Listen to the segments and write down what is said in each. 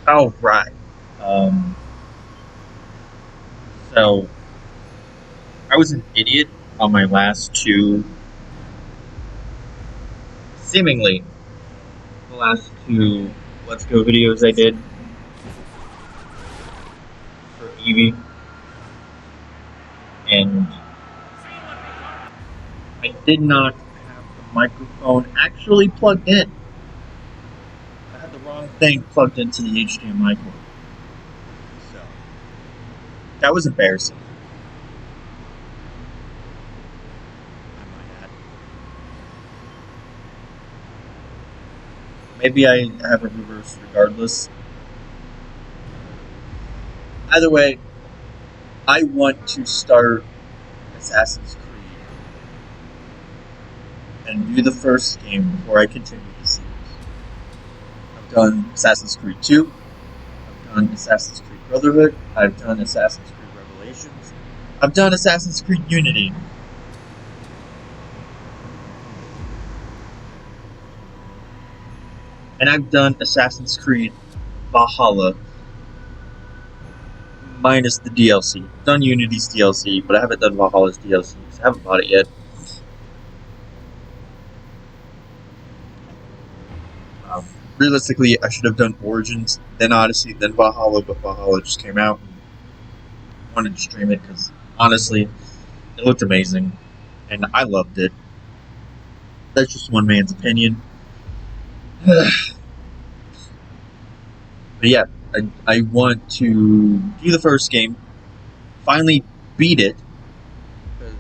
All right. Um, so I was an idiot on my last two, seemingly the last two Let's Go videos I did for Eevee, and I did not have the microphone actually plugged in. I had the wrong thing plugged into the HDMI cord. So that was embarrassing. I might add. Maybe I have a reverse regardless. Either way, I want to start Assassin's Creed and do the first game before I continue the series. I've done Assassin's Creed 2, I've done Assassin's Creed Brotherhood, I've done Assassin's Creed Revelations, I've done Assassin's Creed Unity. And I've done Assassin's Creed Valhalla minus the DLC. I've done Unity's DLC, but I haven't done Valhalla's DLC because I haven't bought it yet. Realistically, I should have done Origins, then Odyssey, then Valhalla, but Valhalla just came out. I wanted to stream it because, honestly, it looked amazing, and I loved it. That's just one man's opinion. But yeah, I want to do the first game, finally beat it. Because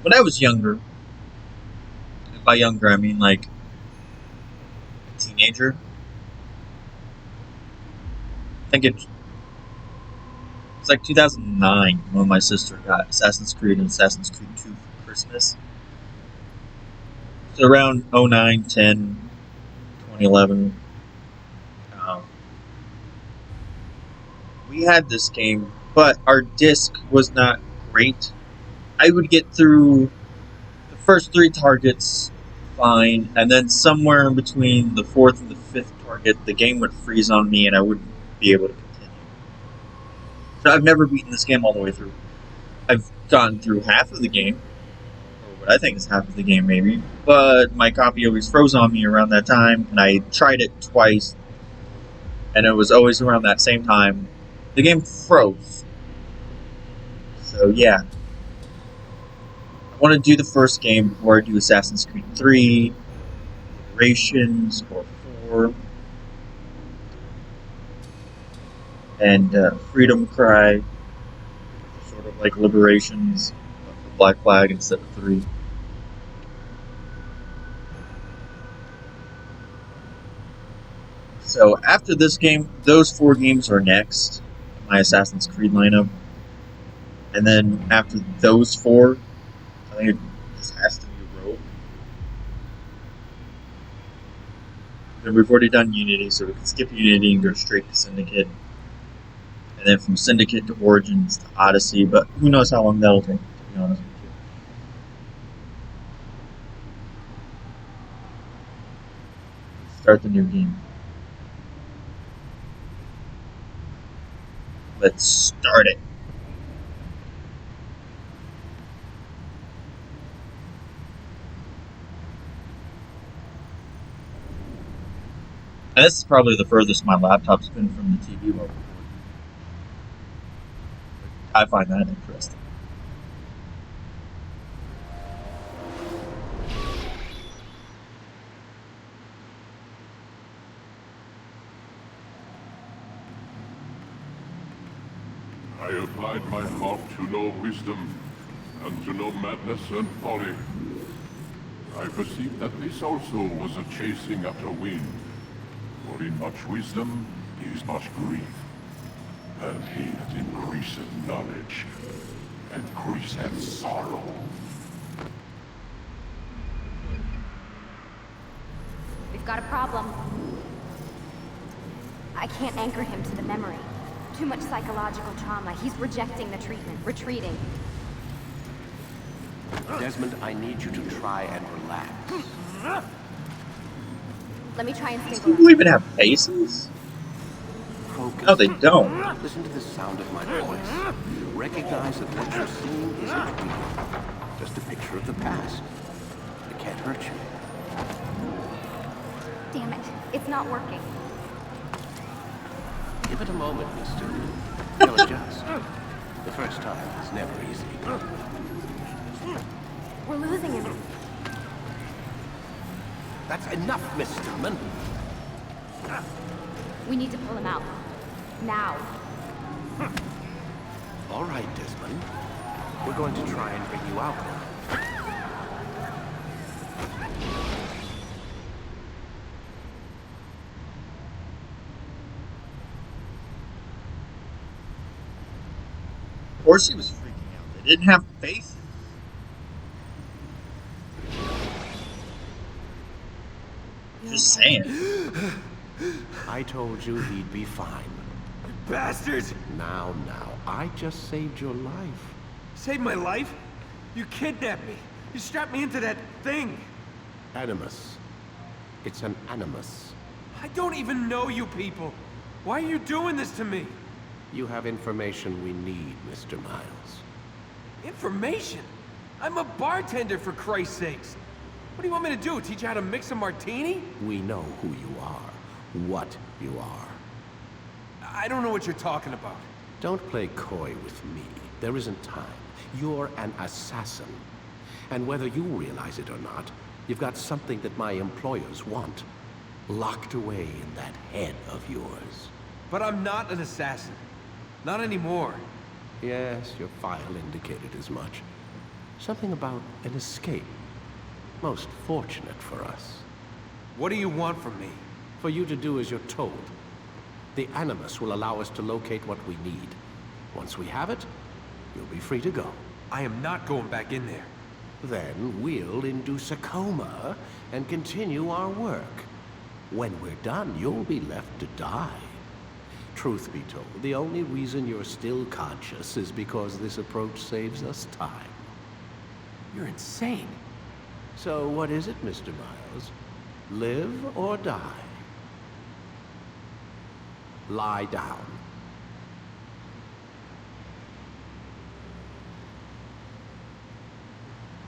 when I was younger, and by younger I mean like a teenager, I think it's like 2009 when my sister got Assassin's Creed and Assassin's Creed 2 for Christmas. So around 09, 10, 2011, we had this game, but our disc was not great. I would get through the first 3 targets fine, and then somewhere in between the 4th and the 5th target, the game would freeze on me and I wouldn't be able to continue. So I've never beaten this game all the way through. I've gotten through half of the game, or what I think is half of the game maybe, but my copy always froze on me around that time, and I tried it twice, and it was always around that same time. The game froze. So yeah. I want to do the first game before I do Assassin's Creed 3, Liberations, or 4, and Freedom Cry, sort of like Liberations, but for Black Flag instead of 3. So after this game, those 4 games are next in my Assassin's Creed lineup. And then after those 4, I think it just has to be Rogue. Then we've already done Unity, so we can skip Unity and go straight to Syndicate. And then from Syndicate to Origins to Odyssey, but who knows how long that'll take, to be honest with you. Start the new game. Let's start it. And this is probably the furthest my laptop's been from the TV level. I find that interesting. I applied my thought to know wisdom, and to know madness and folly. I perceived that this also was a chasing after wind. For in much wisdom is much grief, and he that increaseth knowledge increaseth sorrow. We've got a problem. I can't anchor him to the memory. Too much psychological trauma. He's rejecting the treatment, retreating. Desmond, I need you to try and relax. Let me try and Do stabilize. people even have faces? Focus. No, they don't. Listen to the sound of my voice. Recognize that what you're seeing isn't real. Just a picture of the past. It can't hurt you. Damn it. It's not working. Give it a moment, mister. You'll adjust. The first time is never easy. We're losing him. That's enough, Miss Stillman. We need to pull him out. Now. All right, Desmond. We're going to try and bring you out now. Of course he was freaking out. They didn't have faith. Just saying. I told you he'd be fine. Bastards! Now, I just saved your life. Saved my life? You kidnapped me. You strapped me into that thing. Animus. It's an animus. I don't even know you people. Why are you doing this to me? You have information we need, Mr. Miles. Information? I'm a bartender, for Christ's sakes. What do you want me to do? Teach you how to mix a martini? We know who you are, what you are. I don't know what you're talking about. Don't play coy with me. There isn't time. You're an assassin. And whether you realize it or not, you've got something that my employers want. Locked away in that head of yours. But I'm not an assassin. Not anymore. Yes, your file indicated as much. Something about an escape. Most fortunate for us. What do you want from me? For you to do as you're told. The Animus will allow us to locate what we need. Once we have it, you'll be free to go. I am not going back in there. Then we'll induce a coma and continue our work. When we're done, you'll be left to die. Truth be told, the only reason you're still conscious is because this approach saves us time. You're insane. So what is it, Mr. Miles? Live or die? Lie down.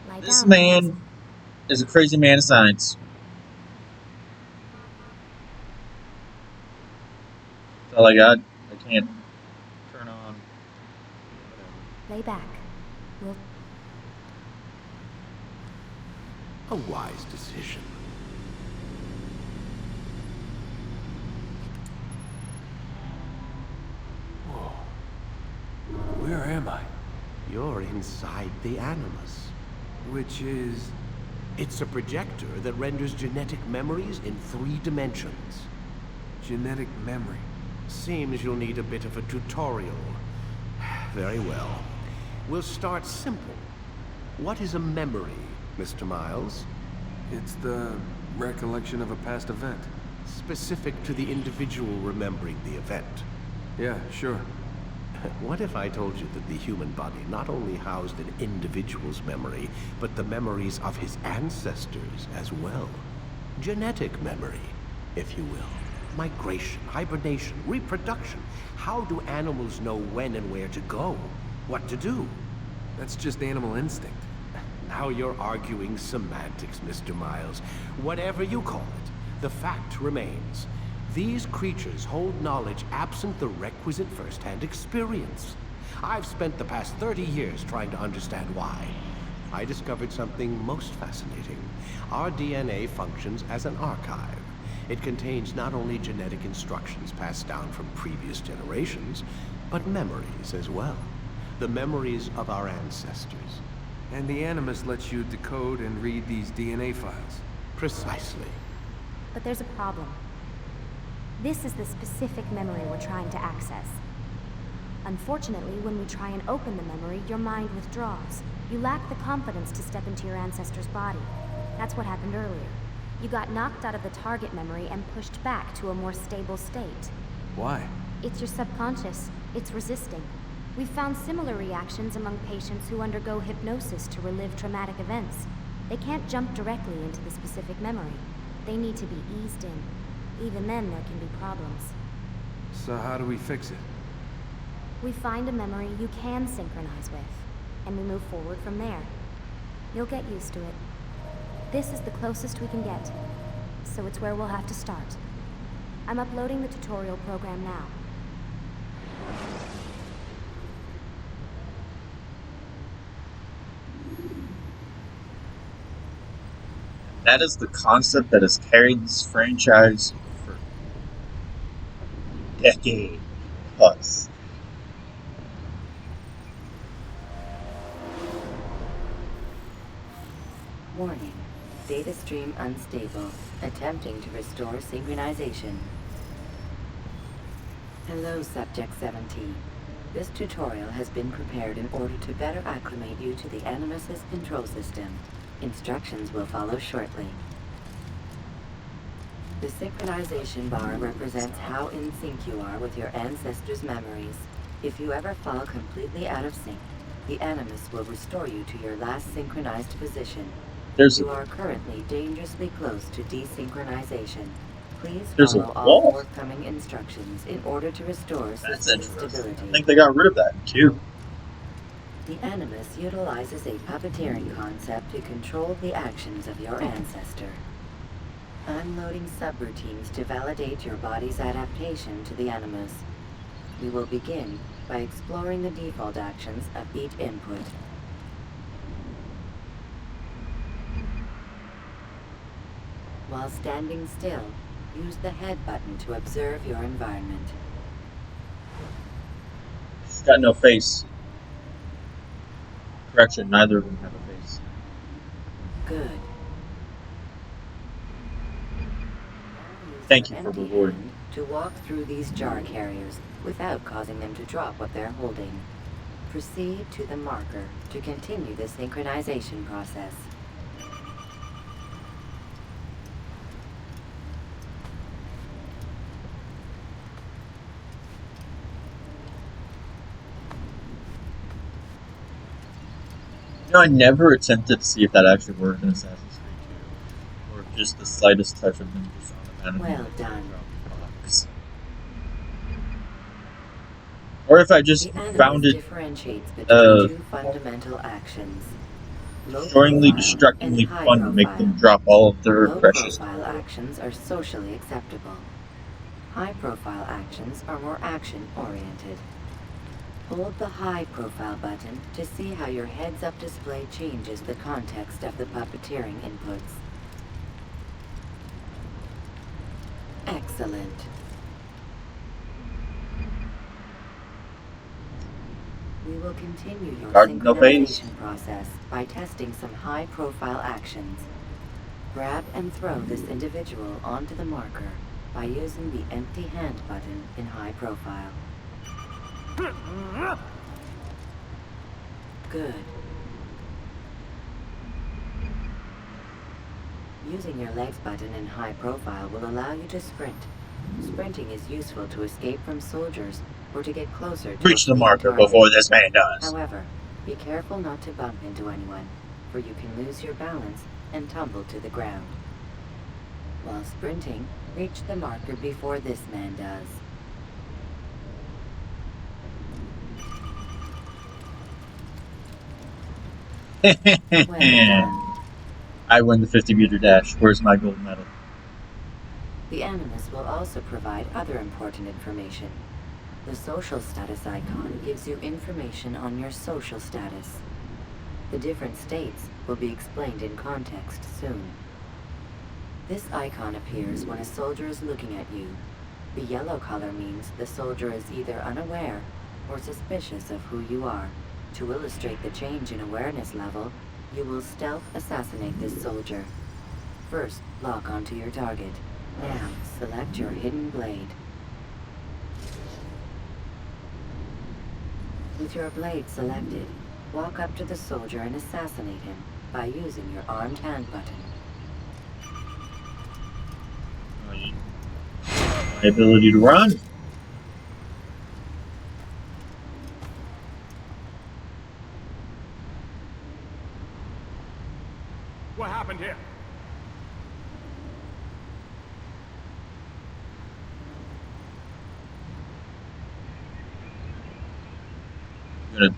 Lie This down. man is a crazy man of science. That's all I got. I can't turn on. Lay back. We'll... A wise decision. Whoa. Where am I? You're inside the Animus. Which is... It's a projector that renders genetic memories in 3 dimensions. genetic memory. Seems you'll need a bit of a tutorial. Very well. We'll start simple. What is a memory, Mr. Miles? It's the recollection of a past event. Specific to the individual remembering the event. Yeah, sure. What if I told you that the human body not only housed an individual's memory, but the memories of his ancestors as well? Genetic memory, if you will. Migration, hibernation, reproduction. How do animals know when and where to go? What to do? That's just animal instinct. Now you're arguing semantics, Mr. Miles. Whatever you call it, the fact remains. These creatures hold knowledge absent the requisite first-hand experience. I've spent the past 30 years trying to understand why. I discovered something most fascinating. Our DNA functions as an archive. It contains not only genetic instructions passed down from previous generations, but memories as well. The memories of our ancestors. And the Animus lets you decode and read these DNA files. Precisely. But there's a problem. This is the specific memory we're trying to access. Unfortunately, when we try and open the memory, your mind withdraws. You lack the confidence to step into your ancestor's body. That's what happened earlier. You got knocked out of the target memory and pushed back to a more stable state. Why? It's your subconscious. It's resisting. We've found similar reactions among patients who undergo hypnosis to relive traumatic events. They can't jump directly into the specific memory. They need to be eased in. Even then, there can be problems. So how do we fix it? We find a memory you can synchronize with, and we move forward from there. You'll get used to it. This is the closest we can get, so it's where we'll have to start. I'm uploading the tutorial program now. That is the concept that has carried this franchise for decades plus. Warning. Data stream unstable. Attempting to restore synchronization. Hello, Subject 17. This tutorial has been prepared in order to better acclimate you to the Animus's control system. Instructions will follow shortly. The synchronization bar represents how in sync you are with your ancestors' memories. If you ever fall completely out of sync, the Animus will restore you to your last synchronized position. You are currently dangerously close to desynchronization. Please follow all forthcoming instructions in order to restore system stability. I think they got rid of that too. The Animus utilizes a puppeteering concept to control the actions of your ancestor. Unloading subroutines to validate your body's adaptation to the Animus. We will begin by exploring the default actions of each input. While standing still, use the head button to observe your environment. She's got no face. Correction, neither of them have a face. Good. Thank you for rewarding. To walk through these jar carriers without causing them to drop what they're holding. Proceed to the marker to continue the synchronization process. You know, I never attempted to see if that actually worked in Assassin's Creed 2. Or if just the slightest touch of them just automatically. Well done. Or if I just found it differentiates between two fundamental actions. destroyingly, distractingly fun to make them drop all of their precious. Low-profile actions are socially acceptable. High-profile actions are more action-oriented. Hold the high-profile button to see how your heads-up display changes the context of the puppeteering inputs. Excellent. We will continue your synchronization process by testing some high-profile actions. Grab and throw this individual onto the marker by using the empty hand button in high profile. Good. Using your legs button in high profile will allow you to sprint. Sprinting is useful to escape from soldiers or to get closer to reach the marker before this man does. However, be careful not to bump into anyone, for you can lose your balance and tumble to the ground. While sprinting, reach the marker before this man does. Well done. I win the 50-meter dash. Where's my gold medal? The Animus will also provide other important information. The social status icon gives you information on your social status. The different states will be explained in context soon. This icon appears when a soldier is looking at you. The yellow color means the soldier is either unaware or suspicious of who you are. To illustrate the change in awareness level, you will stealth assassinate this soldier. First, lock onto your target. Now, select your hidden blade. With your blade selected, walk up to the soldier and assassinate him by using your armed hand button. My ability to run. What happened here? gonna.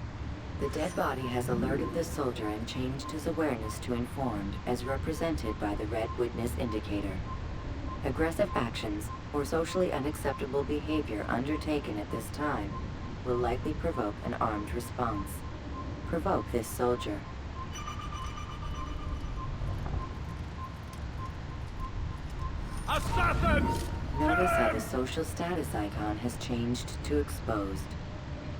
The dead body has alerted the soldier and changed his awareness to informed, as represented by the red witness indicator. Aggressive actions or socially unacceptable behavior undertaken at this time will likely provoke an armed response. Provoke this soldier. Assassins! Notice how the social status icon has changed to exposed.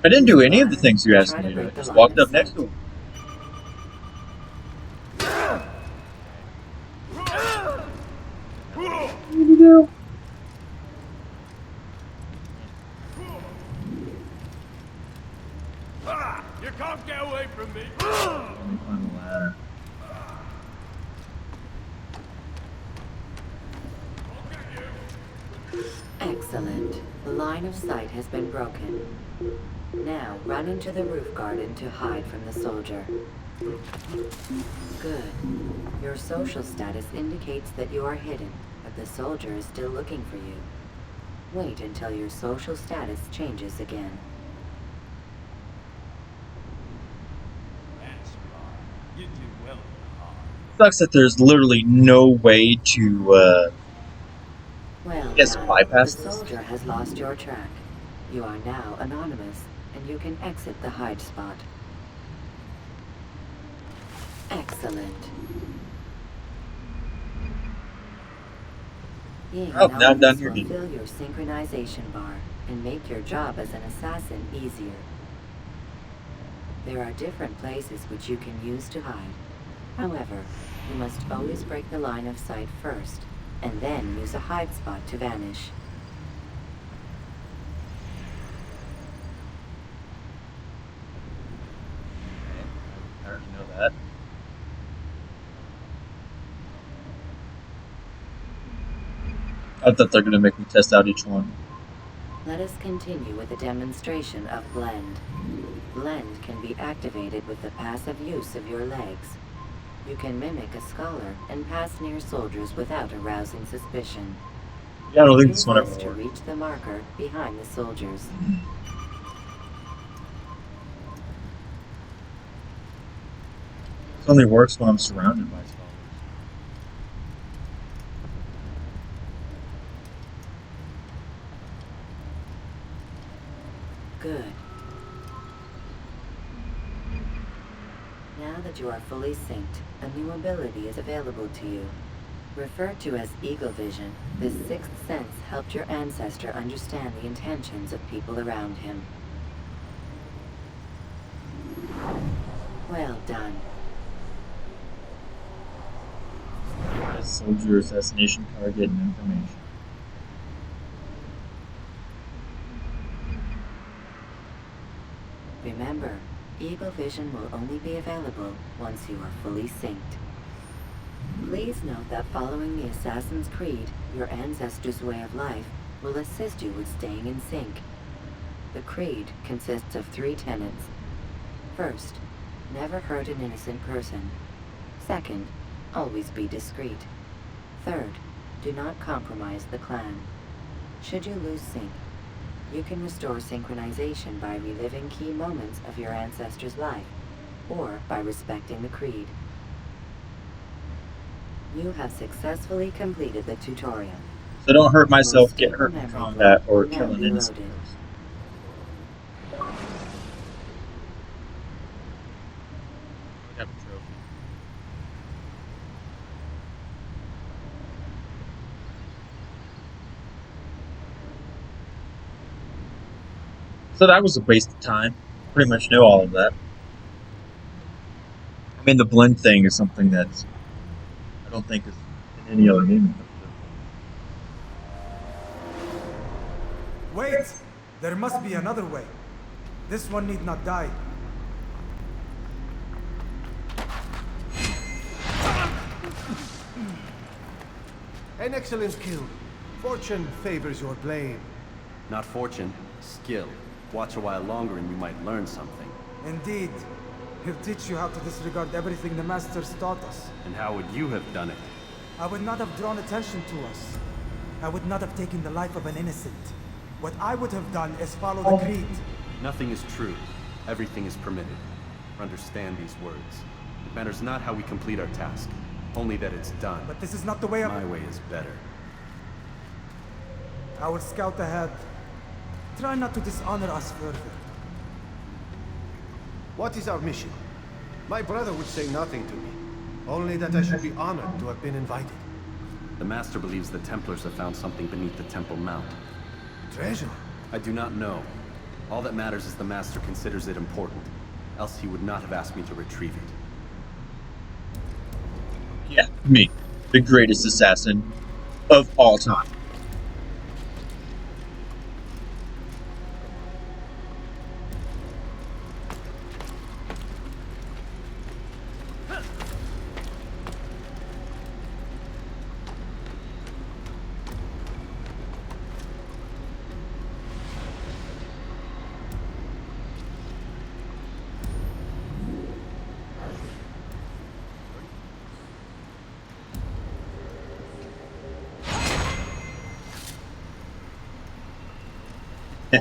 I didn't do any of the things you asked Try to me to do. I break the just line walked of up next sight. to him. What did you do? You can't get away from me! Let me climb the ladder. Excellent. The line of sight has been broken. Now, run into the roof garden to hide from the soldier. Good. Your social status indicates that you are hidden, but the soldier is still looking for you. Wait until your social status changes again. That's right. You do well. Sucks that there's literally no way to, Well Yes, done. bypass The this. soldier has lost your track. You are now anonymous, and you can exit the hide spot. Excellent. Being Oh, now I'm down anonymous here, will dude. fill your synchronization bar and make your job as an assassin easier. There are different places which you can use to hide. However, you must always break the line of sight first, and then use a hide spot to vanish. I already know that. I thought they're gonna make me test out each one. Let us continue with a demonstration of Blend. Blend can be activated with the passive use of your legs. You can mimic a scholar and pass near soldiers without arousing suspicion. Yeah, I don't think this Use one ever this to worked. reach the marker behind the soldiers. It only works when I'm surrounded by scholars. Good. Now that you are fully synced, a new ability is available to you. Referred to as Eagle Vision, this sixth sense helped your ancestor understand the intentions of people around him. Well done. Soldier assassination target and information. Remember, Eagle Vision will only be available once you are fully synced. Please note that following the Assassin's Creed, your ancestors' way of life, will assist you with staying in sync. The Creed consists of 3 tenets. First, never hurt an innocent person. Second, always be discreet. Third, do not compromise the clan. Should you lose sync, you can restore synchronization by reliving key moments of your ancestor's life, or by respecting the Creed. You have successfully completed the tutorial. So don't hurt The myself, most get stable hurt in memory combat, block or will now kill an be innocent loaded. person. I have a trophy. So that was a waste of time. Pretty much know all of that. I mean, the blend thing is something that's I don't think is in any other game. Wait! There must be another way. This one need not die. An excellent kill. Fortune favors your blade. Not fortune, skill. Watch a while longer and you might learn something. Indeed. He'll teach you how to disregard everything the Masters taught us. And how would you have done it? I would not have drawn attention to us. I would not have taken the life of an innocent. What I would have done is follow the Creed. Nothing is true. Everything is permitted. Understand these words. It matters not how we complete our task, only that it's done. But this is not the way of... My way is better. Our scout ahead. Try not to dishonor us further. What is our mission? My brother would say nothing to me. Only that I should be honored to have been invited. The Master believes the Templars have found something beneath the Temple Mount. Treasure? I do not know. All that matters is the Master considers it important. Else he would not have asked me to retrieve it. Yeah, me. The greatest assassin of all time.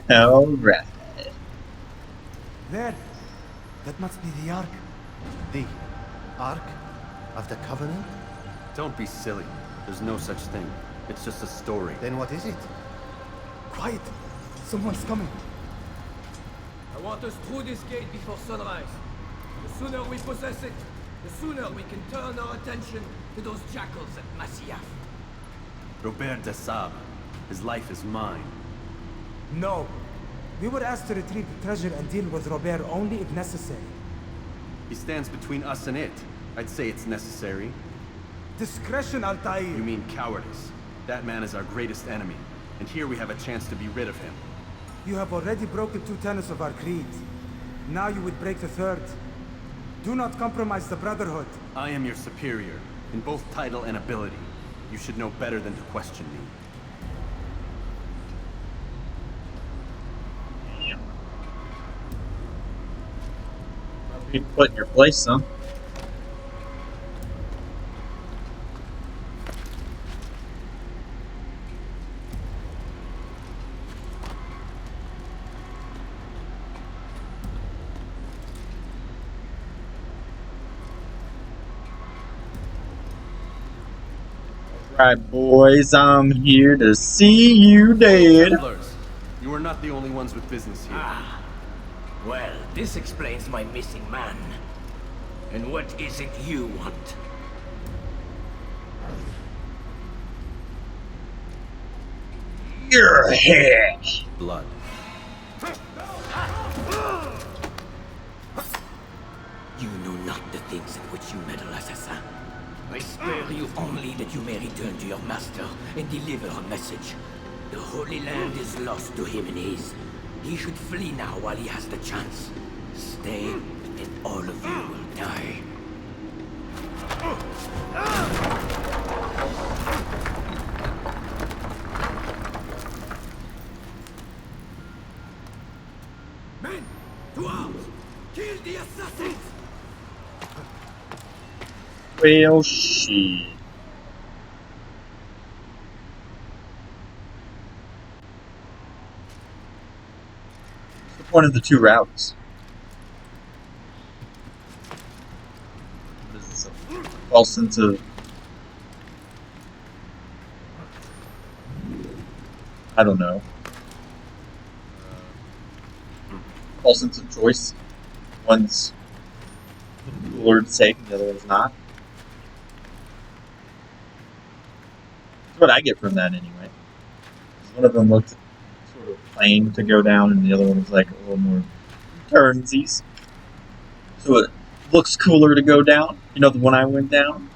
Alright. There. That must be the Ark. The Ark of the Covenant? Don't be silly. There's no such thing. It's just a story. Then what is it? Quiet. Someone's coming. I want us through this gate before sunrise. The sooner we possess it, the sooner we can turn our attention to those jackals at Masyaf. Robert de Sable. His life is mine. No. We were asked to retrieve the treasure and deal with Robert only if necessary. He stands between us and it. I'd say it's necessary. Discretion, Altair. You mean cowardice. That man is our greatest enemy, and here we have a chance to be rid of him. You have already broken 2 tenets of our creed. Now you would break the 3rd. Do not compromise the Brotherhood. I am your superior, in both title and ability. You should know better than to question me. Be put in your place, son. Alright, boys, I'm here to see you dead. Templars, you are not the only ones with business here. Well, this explains my missing man. And what is it you want? Your head. Blood. You know not the things in which you meddle, assassin. I spare you only that you may return to your master and deliver a message. The Holy Land is lost to him and his. He should flee now while he has the chance. Stay, and all of you will die. Men, to arms! Kill the assassins! Well, shit. What's the point of the 2 routes? What is this? A false sense of... I don't know. False sense of choice. One's cooler to take, and the other one's not. That's what I get from that anyway. 'Cause one of them looked sort of plain to go down, and the other one was like a little more turnsies. So it looks cooler to go down. You know, the one I went down.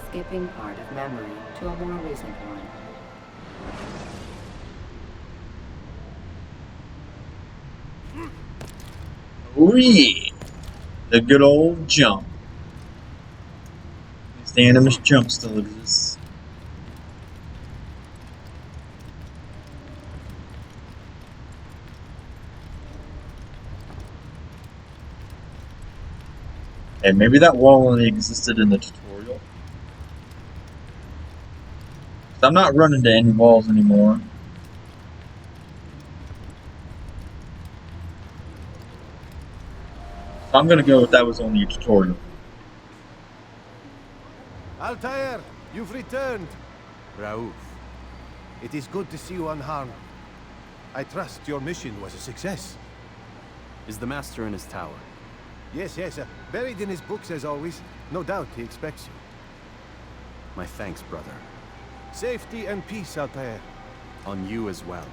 Skipping part of memory to a more recent one. Oh yeah! The good old jump. At least the animus jump still exists. And maybe that wall only existed in the tutorial. 'Cause I'm not running to any walls anymore. I'm gonna go with that was only a tutorial. Altair, you've returned. Raouf. It is good to see you unharmed. I trust your mission was a success. Is the Master in his tower? Yes, buried in his books as always. No doubt he expects you. My thanks, brother. Safety and peace, Altair. On you as well.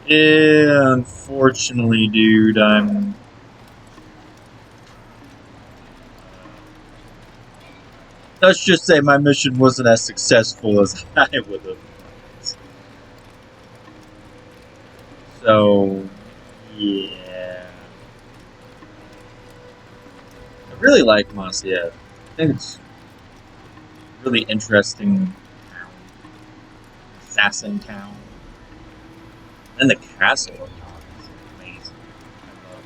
Yeah, unfortunately, dude, let's just say my mission wasn't as successful as I would have. So, yeah. I really like Masyaf. I think it's a really interesting town. Assassin town. And the castle on top is amazing. I love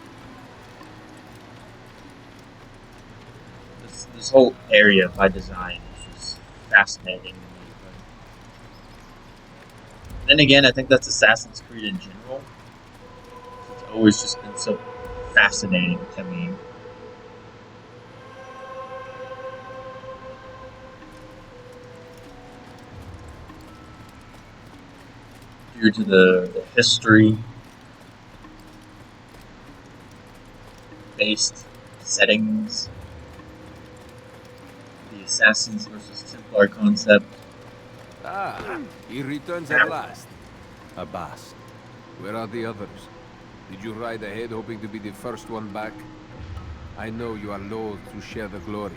it. This whole area by design is just fascinating to me. But then again, I think that's Assassin's Creed in general. It's always just been so fascinating to me. Due to the history based settings, the Assassins versus Templar concept. Ah, he returns at last. Abbas. Where are the others? Did you ride ahead hoping to be the first one back? I know you are loath to share the glory.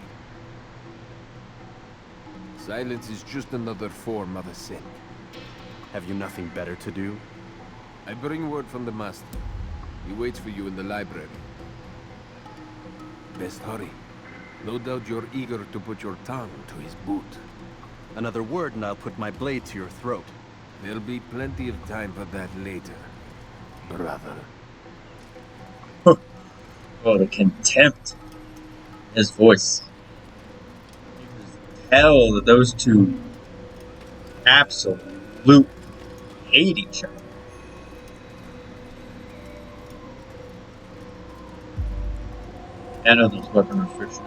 Silence is just another form of a sin. Have you nothing better to do? I bring word from the Master. He waits for you in the library. Best hurry. No doubt you're eager to put your tongue to his boot. Another word and I'll put my blade to your throat. There'll be plenty of time for that later, brother. Oh, the contempt in his voice. You can just tell that those two absolute hate each other. I know there's weapon restriction.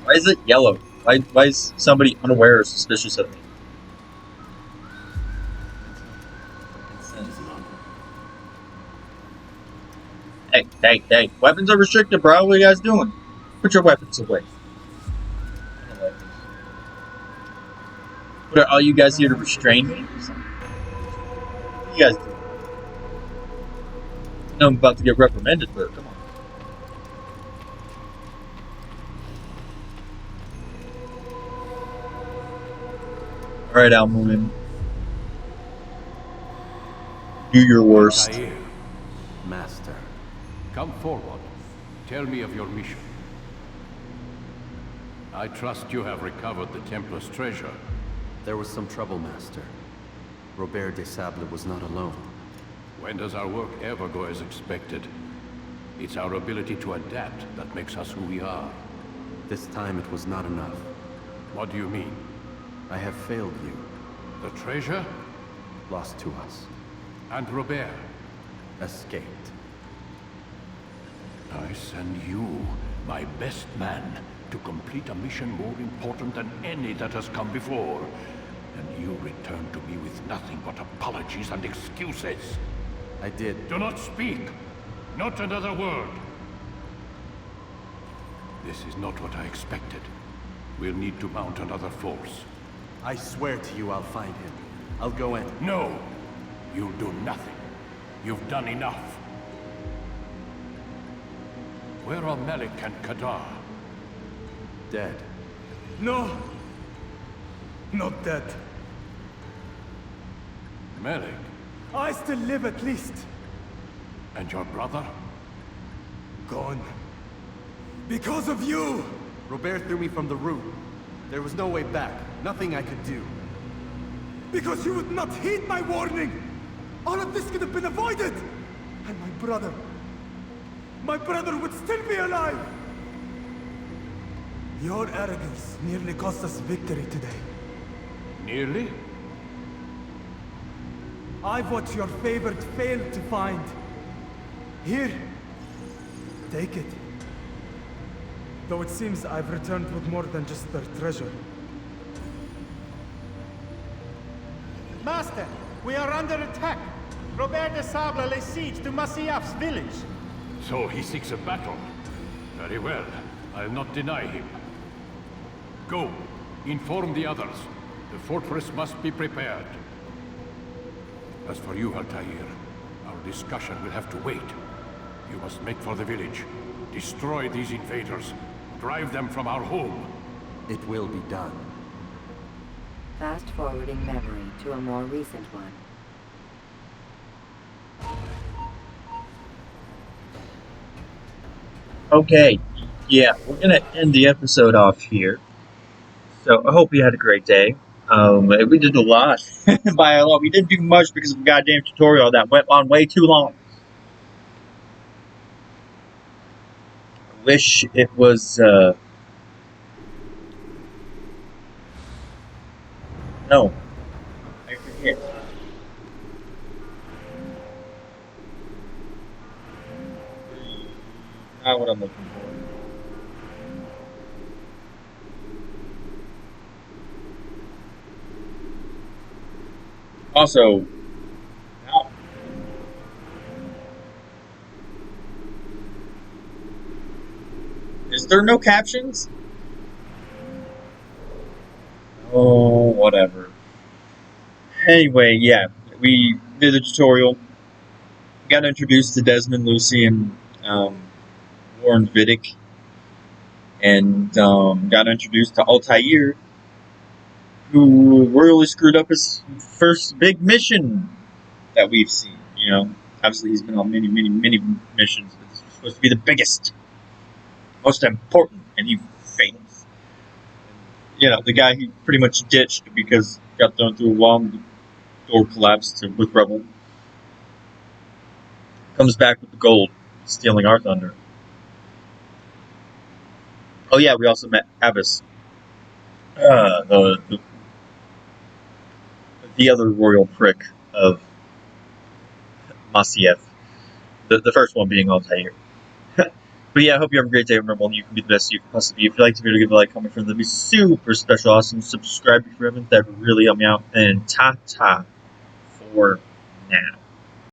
Why is it yellow? Why is somebody unaware or suspicious of me? Hey, weapons are restricted, bro. What are you guys doing? Put your weapons away. What, are all you guys here to restrain me? What are you guys doing? I know I'm about to get reprimanded, but come on. Alright, Almuin. Do your worst. Altair, Master. come forward. Tell me of your mission. I trust you have recovered the Templar's treasure. There was some trouble, Master. Robert de Sable was not alone. When does our work ever go as expected? It's our ability to adapt that makes us who we are. This time it was not enough. What do you mean? I have failed you. The treasure? Lost to us. And Robert? Escaped. I send you, my best man, to complete a mission more important than any that has come before. And you return to me with nothing but apologies and excuses. I did. Do not speak! Not another word! This is not what I expected. We'll need to mount another force. I swear to you I'll find him. I'll go in. No! You'll do nothing. You've done enough. Where are Melik and Kadar? Dead. No. Not dead. Melik? I still live at least. And your brother? Gone. Because of you! Robert threw me from the roof. There was no way back. Nothing I could do. Because you would not heed my warning! All of this could have been avoided! And my brother... my brother would still be alive! Your arrogance nearly cost us victory today. Nearly? I've what your favorite failed to find. Here. Take it. Though it seems I've returned with more than just their treasure. Master, we are under attack. Robert de Sable lays siege to Masyaf's village. So he seeks a battle. Very well. I'll not deny him. Go. Inform the others. The fortress must be prepared. As for you, Altair, our discussion will have to wait. You must make for the village. Destroy these invaders. Drive them from our home. It will be done. Fast-forwarding memory to a more recent one. Okay, yeah, we're gonna end the episode off here. So I hope you had a great day. We did a lot. By a lot, we didn't do much because of a goddamn tutorial that went on way too long. I wish it was, no. I forget. Not what I'm looking for. Also, now, is there no captions? Oh, whatever. Anyway, yeah, we did the tutorial. Got introduced to Desmond, Lucy, and Warren Vidic, and got introduced to Altair, who royally screwed up his first big mission that we've seen. You know, obviously he's been on many, many, many missions, but this was supposed to be the biggest, most important, and he failed. You know, the guy he pretty much ditched because got thrown through a wall and the door collapsed with rubble. Comes back with the gold, stealing our thunder. Oh yeah, we also met Abbas, the other royal prick of Masyaf. The first one being Altair. But yeah, I hope you have a great day. Remember, you can be the best you can possibly be. If you like the video, give a like, comment, friends. That'd be super special, awesome. Subscribe if you haven't. That would really help me out. And ta-ta for now.